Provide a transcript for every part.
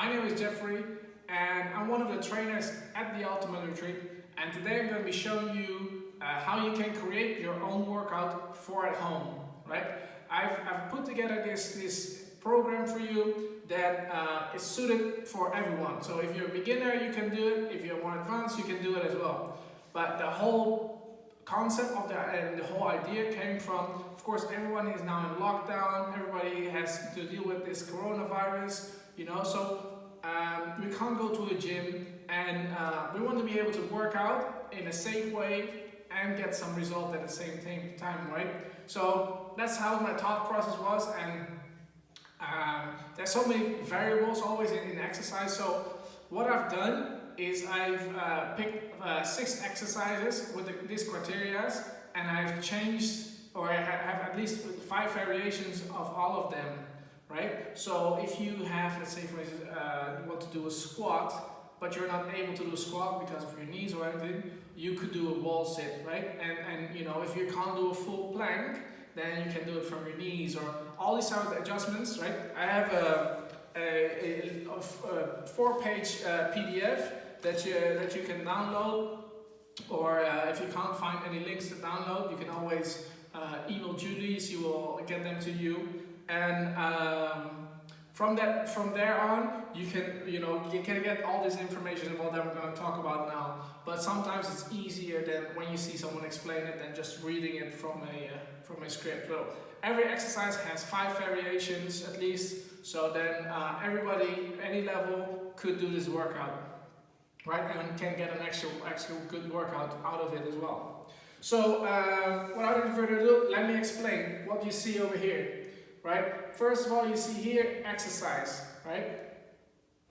My name is Jeffrey and I'm one of the trainers at the Ultimate Retreat, and today I'm going to be showing you how you can create your own workout for at home, right? I've put together this program for you that is suited for everyone. So if you're a beginner, you can do it. If you're more advanced, you can do it as well. But the whole concept of the whole idea came from, of course, everyone is now in lockdown. Everybody has to deal with this coronavirus, so we can't go to a gym, and we want to be able to work out in a safe way and get some result at the same time, right? So that's how my thought process was, and there's so many variables always in exercise. So what I've done is I've picked 6 exercises with this criteria, and I've changed, or I have at least 5 variations of all of them, right? So if you have, let's say for instance, you want to do a squat, but you're not able to do a squat because of your knees or anything, you could do a wall sit, right? And if you can't do a full plank, then you can do it from your knees, or all these types of adjustments, right? I have a 4-page PDF that you can download, or if you can't find any links to download, you can always email Julie. She will get them to you, and from there on, you can get all this information about that we're going to talk about now. But sometimes it's easier than when you see someone explain it than just reading it from a script. So every exercise has 5 variations at least, so then everybody, any level, could do this workout, right? And can get an actual good workout out of it as well. So without any further ado, let me explain what you see over here. Right? First of all, you see here exercise, right?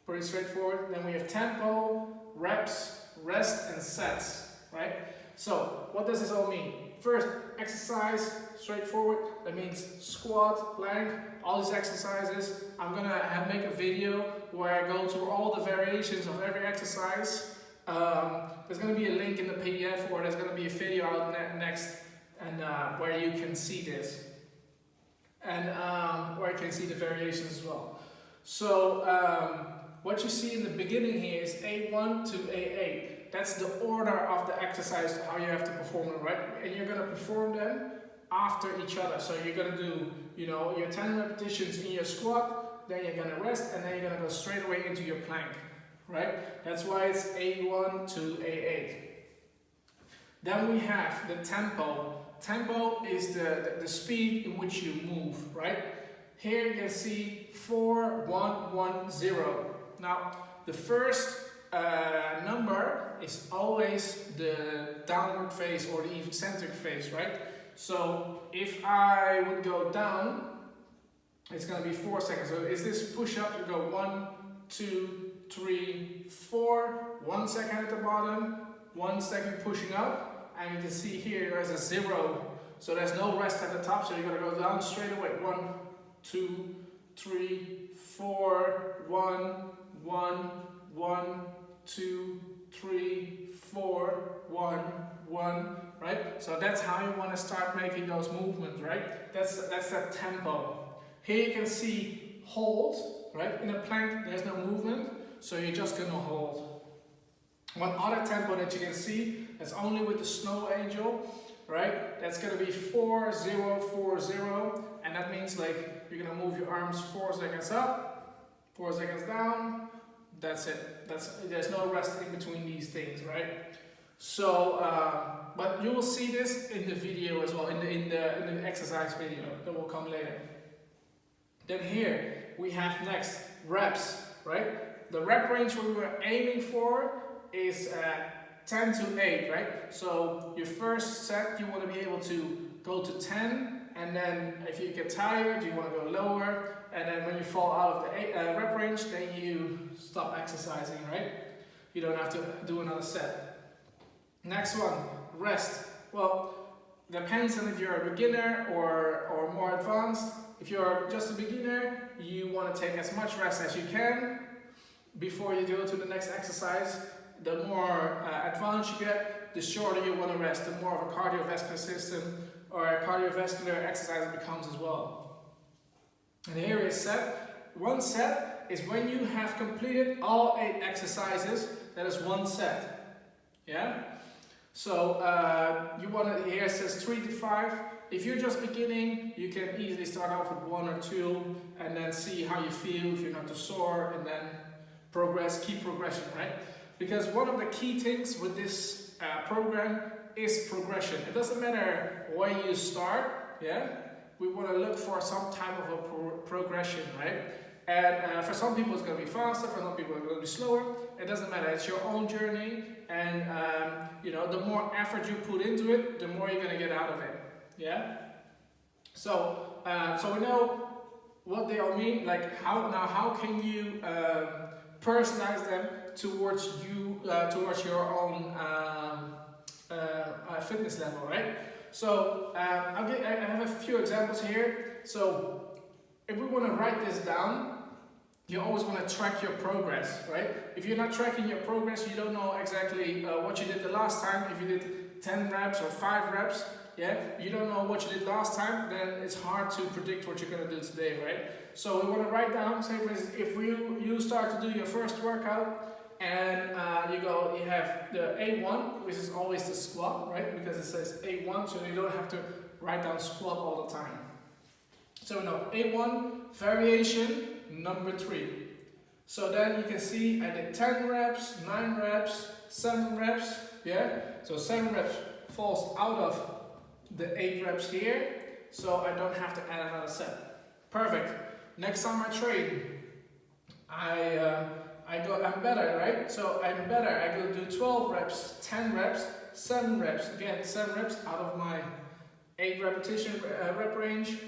Pretty straightforward. Then we have tempo, reps, rest, and sets, right? So what does this all mean? First, exercise, straightforward. That means squat, plank, all these exercises. I'm gonna make a video where I go through all the variations of every exercise. There's gonna be a link in the PDF, or there's gonna be a video out next, and where you can see this. And where you can see the variations as well. So what you see in the beginning here is A1 to A8. That's the order of the exercise, how you have to perform them, right? And you're going to perform them after each other. So you're going to do, your 10 repetitions in your squat, then you're going to rest, and then you're going to go straight away into your plank, right? That's why it's A1 to A8. Then we have the tempo. Tempo is the speed in which you move, right? Here you can see 4, 1, 1, 0. Now, the first number is always the downward phase or the eccentric phase, right? So if I would go down, it's going to be 4 seconds. So is this push up? You go 1, 2, 3, 4. 1 second at the bottom, 1 second pushing up. And you can see here there's a 0, so there's no rest at the top, so you're going to go down straight away. 1, 2, 3, 4, 1, 1, 1, 2, 3, 4, 1, 1, right? So that's how you want to start making those movements, right? That's that tempo. Here you can see hold, right? In a plank there's no movement, so you're just going to hold. One other tempo that you can see, that's only with the snow angel, right? That's going to be 4, 0, 4, 0, and that means like you're going to move your arms 4 seconds up, 4 seconds down. That's it. There's no rest in between these things, right? So, but you will see this in the video as well, in the exercise video that will come later. Then here we have next reps, right? The rep range we were aiming for is 10 to 8, right? So your first set, you want to be able to go to 10, and then if you get tired, you want to go lower, and then when you fall out of the rep range, then you stop exercising, right? You don't have to do another set. Next one, rest. Well, depends on if you're a beginner or more advanced. If you're just a beginner, you want to take as much rest as you can before you go to the next exercise. The more advanced you get, the shorter you want to rest, the more of a cardiovascular system or a cardiovascular exercise it becomes as well. And here is set. One set is when you have completed all 8 exercises, that is 1 set. Yeah? So you want to, here it says 3 to 5. If you're just beginning, you can easily start off with 1 or 2 and then see how you feel, if you're not too sore, and then progress, keep progression, right? Because one of the key things with this program is progression. It doesn't matter where you start, yeah? We want to look for some type of a progression, right? And for some people it's going to be faster, for some people it's going to be slower. It doesn't matter, it's your own journey, and you know, the more effort you put into it, the more you're going to get out of it, yeah? So, so we know what they all mean, like how can you personalize them towards you, towards your own fitness level, right? So I have a few examples here. So if we want to write this down, you always want to track your progress, right? If you're not tracking your progress, you don't know exactly what you did the last time. If you did 10 reps or 5 reps, yeah, you don't know what you did last time, then it's hard to predict what you're going to do today, right? So we want to write down, say for instance, if you start to do your first workout and you have the A1, which is always the squat, right? Because it says A1, so you don't have to write down squat all the time. So no, A1, variation number 3. So then you can see I did 10 reps, 9 reps, 7 reps, yeah? So 7 reps falls out of the 8 reps here, so I don't have to add another set. Perfect. Next time I train, I'm better, right? So I'm better. I go do 12 reps, 10 reps, 7 reps. Again, 7 reps out of my 8 repetition rep range.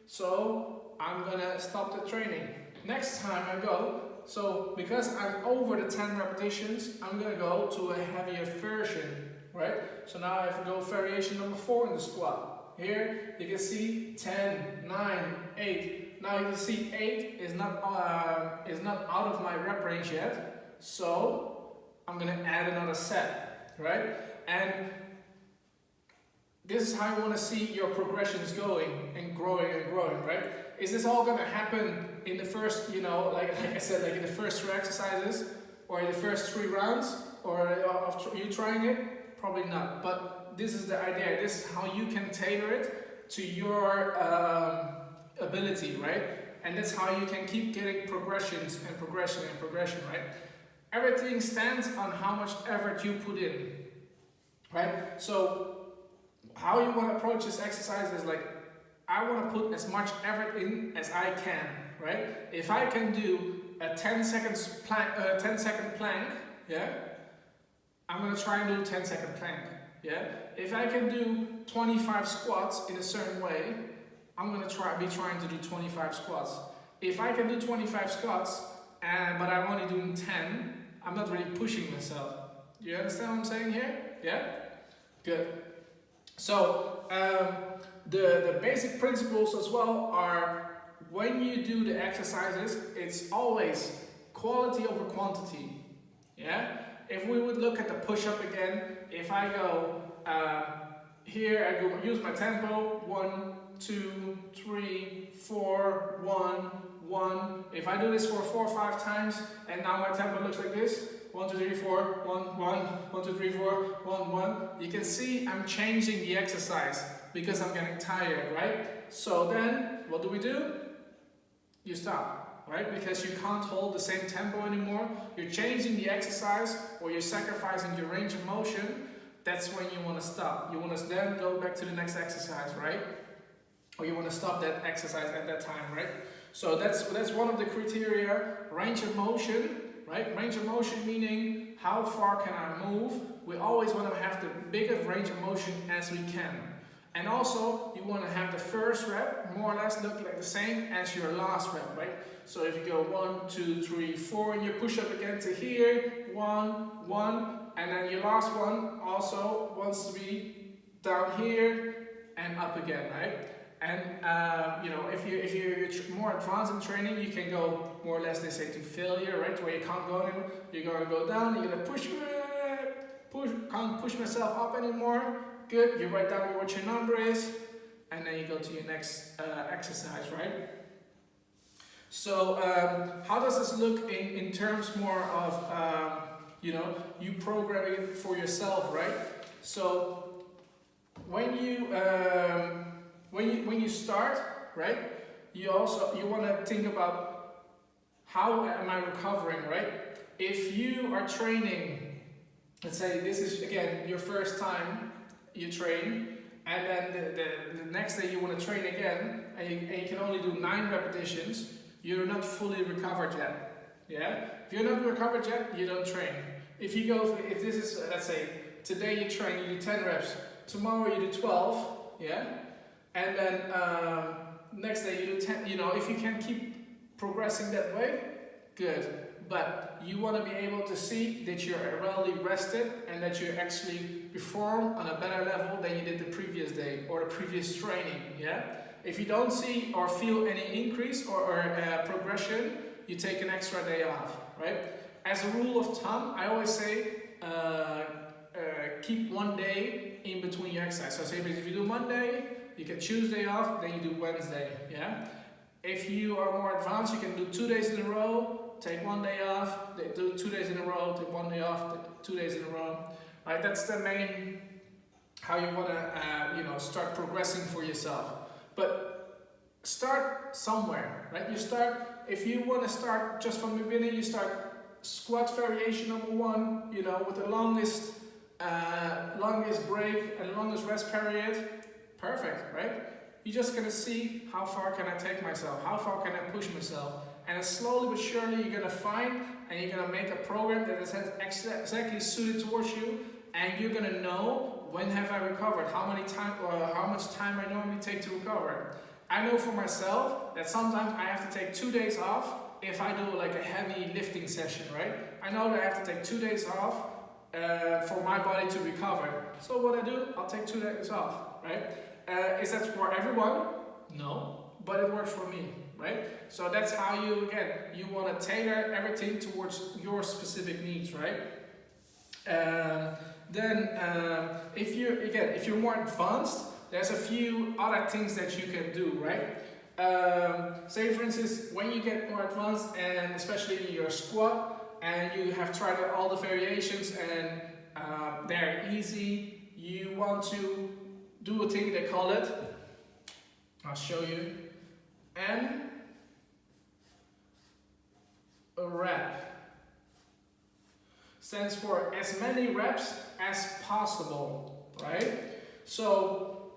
So I'm gonna stop the training. Next time I go, so because I'm over the 10 repetitions, I'm gonna go to a heavier version, right? So now I have to go variation number 4 in the squat. Here you can see 10, 9, 8. Now you can see 8 is not out of my rep range yet, so I'm gonna add another set, right? And this is how you want to see your progressions going and growing, right? Is this all going to happen in the first, you know, like I said, like in the first 3 exercises or in the first 3 rounds, or of you trying it? Probably not. But this is the idea. This is how you can tailor it to your ability, right? And that's how you can keep getting progressions and progression, right? Everything stands on how much effort you put in, right? So how you want to approach this exercise is like, I want to put as much effort in as I can, right? If I can do a 10-second plank, yeah, I'm going to try and do a 10-second plank, yeah? If I can do 25 squats in a certain way, I'm going to be trying to do 25 squats. If I can do 25 squats, but I'm only doing 10, I'm not really pushing myself. Do you understand what I'm saying here? Yeah? Good. So the basic principles as well are, when you do the exercises, it's always quality over quantity. Yeah? If we would look at the push-up again, if I go here, I go use my tempo, 1, 2, 3, 4, 1, 1. If I do this for 4 or 5 times, and now my tempo looks like this, 1, 2, 3, 4, 1, 1, 1, 2, 3, 4, 1, 1. You can see I'm changing the exercise because I'm getting tired, right? So then, what do? You stop, right? Because you can't hold the same tempo anymore. You're changing the exercise, or you're sacrificing your range of motion. That's when you want to stop. You want to then go back to the next exercise, right? Or you want to stop that exercise at that time, right? So that's one of the criteria, range of motion. Right? Range of motion meaning how far can I move? We always want to have the biggest range of motion as we can. And also you want to have the first rep more or less look like the same as your last rep, right? So if you go 1, 2, 3, 4 and you push up again to here, 1, 1, and then your last one also wants to be down here and up again, right? And you know, if you're more advanced in training, you can go more or less, they say, to failure, right? Where you can't go anymore. You're gonna go down. You're gonna push. Can't push myself up anymore. Good. You write down what your number is, and then you go to your next exercise, right? So how does this look in terms more of you programming for yourself, right? So when you start, right, you want to think about how am I recovering, right? If you are training, let's say this is again your first time you train, and then the next day you want to train again, and you can only do 9 repetitions, you're not fully recovered yet. Yeah? If you're not recovered yet, you don't train. If this is, let's say, today you train, you do 10 reps, tomorrow you do 12, yeah? And then next day you do 10, if you can keep progressing that way, good. But you want to be able to see that you're well rested and that you actually perform on a better level than you did the previous day or the previous training, yeah? If you don't see or feel any increase or progression, you take an extra day off, right? As a rule of thumb, I always say keep 1 day in between your exercise. So say if you do Monday, you get Tuesday off, then you do Wednesday, yeah? If you are more advanced, you can do 2 days in a row, take 1 day off, do 2 days in a row, take 1 day off, take 2 days in a row. Right? That's the main how you want to start progressing for yourself. But start somewhere, right? If you want to start just from the beginning, you start squat variation number 1, with the longest break and longest rest period. Perfect, right? You're just gonna see how far can I take myself, how far can I push myself, and slowly but surely you're gonna find and you're gonna make a program that is exactly suited towards you, and you're gonna know when have I recovered, how much time I normally take to recover. I know for myself that sometimes I have to take 2 days off if I do like a heavy lifting session, right? I know that I have to take 2 days off for my body to recover. So what I do, I'll take 2 days off, right? Is that for everyone? No, but it works for me, right? So that's how you want to tailor everything towards your specific needs, right? If you're more advanced, there's a few other things that you can do, right? Say for instance, when you get more advanced, and especially in your squat, and you have tried out all the variations and they're easy, you want to do a thing, they call it, I'll show you, M a rep. Stands for as many reps as possible, right? So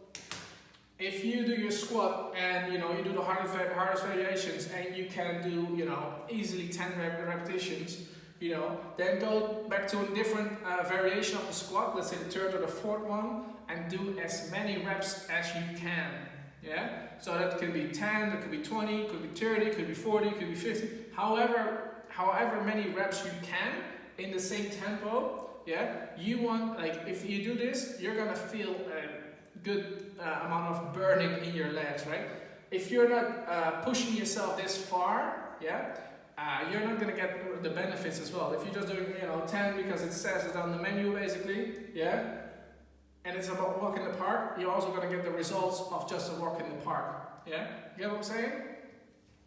if you do your squat and you do the hardest variations and you can do easily 10 repetitions, then go back to a different variation of the squat, let's say the third or the fourth one, and do as many reps as you can, yeah? So that could be 10, that could be 20, could be 30, could be 40, could be 50, however many reps you can in the same tempo, yeah? You want, if you do this, you're gonna feel a good amount of burning in your legs, right? If you're not pushing yourself this far, yeah? You're not gonna get the benefits as well. If you're just doing 10 because it says it on the menu basically, yeah, and it's about walk in the park, you're also gonna get the results of just a walk in the park, yeah. You get what I'm saying?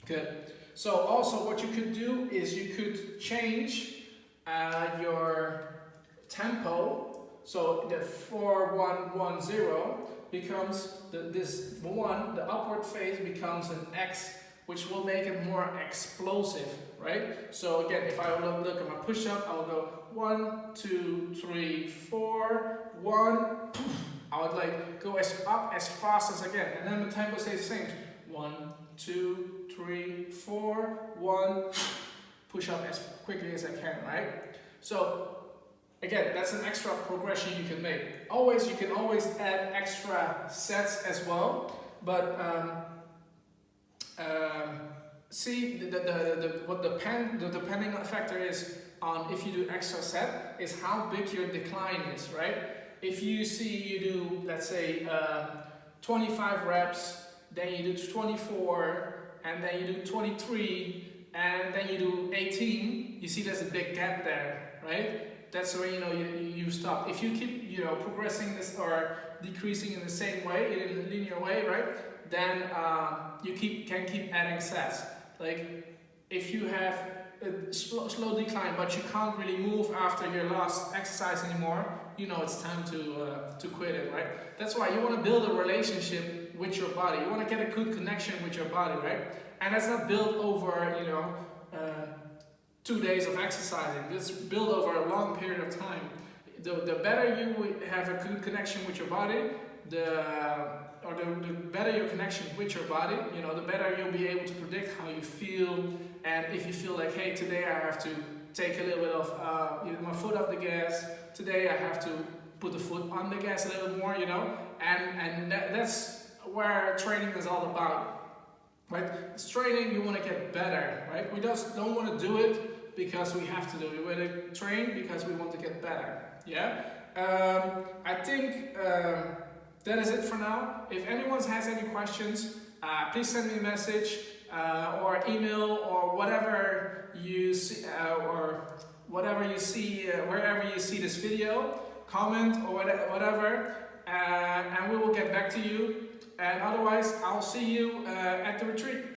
Good. So also what you could do is you could change your tempo. So the 4-1-1-0 becomes the upward phase becomes an X, which will make it more explosive, right? So again, if I look at my push-up, I'll go 1, 2, 3, 4, 1. I would go up as fast as I can, and then the tempo stays the same. 1, 2, 3, 4, 1. Push up as quickly as I can, right? So again, that's an extra progression you can make. You can always add extra sets as well, but see what the depending factor is on if you do extra set is how big your decline is, right? If you do, let's say 25 reps, then you do 24, and then you do 23, and then you do 18, you see there's a big gap there, right? That's where you stop. If you keep progressing this or decreasing in the same way, in a linear way, right? Then you can keep adding sets. Like if you have a slow decline, but you can't really move after your last exercise anymore, you know it's time to quit it, right? That's why you want to build a relationship with your body. You want to get a good connection with your body, right? And that's not built over, 2 days of exercising. It's built over a long period of time. The better you have a good connection with your body, the better your connection with your body, the better you'll be able to predict how you feel. And if you feel like, hey, today I have to take a little bit of my foot off the gas, today I have to put the foot on the gas a little bit more, and that's where training is all about. Right? It's training, you want to get better, right? We just don't want to do it because we have to do it. We want to train because we want to get better, yeah? I think that is it for now. If anyone has any questions, please send me a message or email or whatever you see, wherever you see this video, comment or whatever, and we will get back to you. And otherwise, I'll see you at the retreat.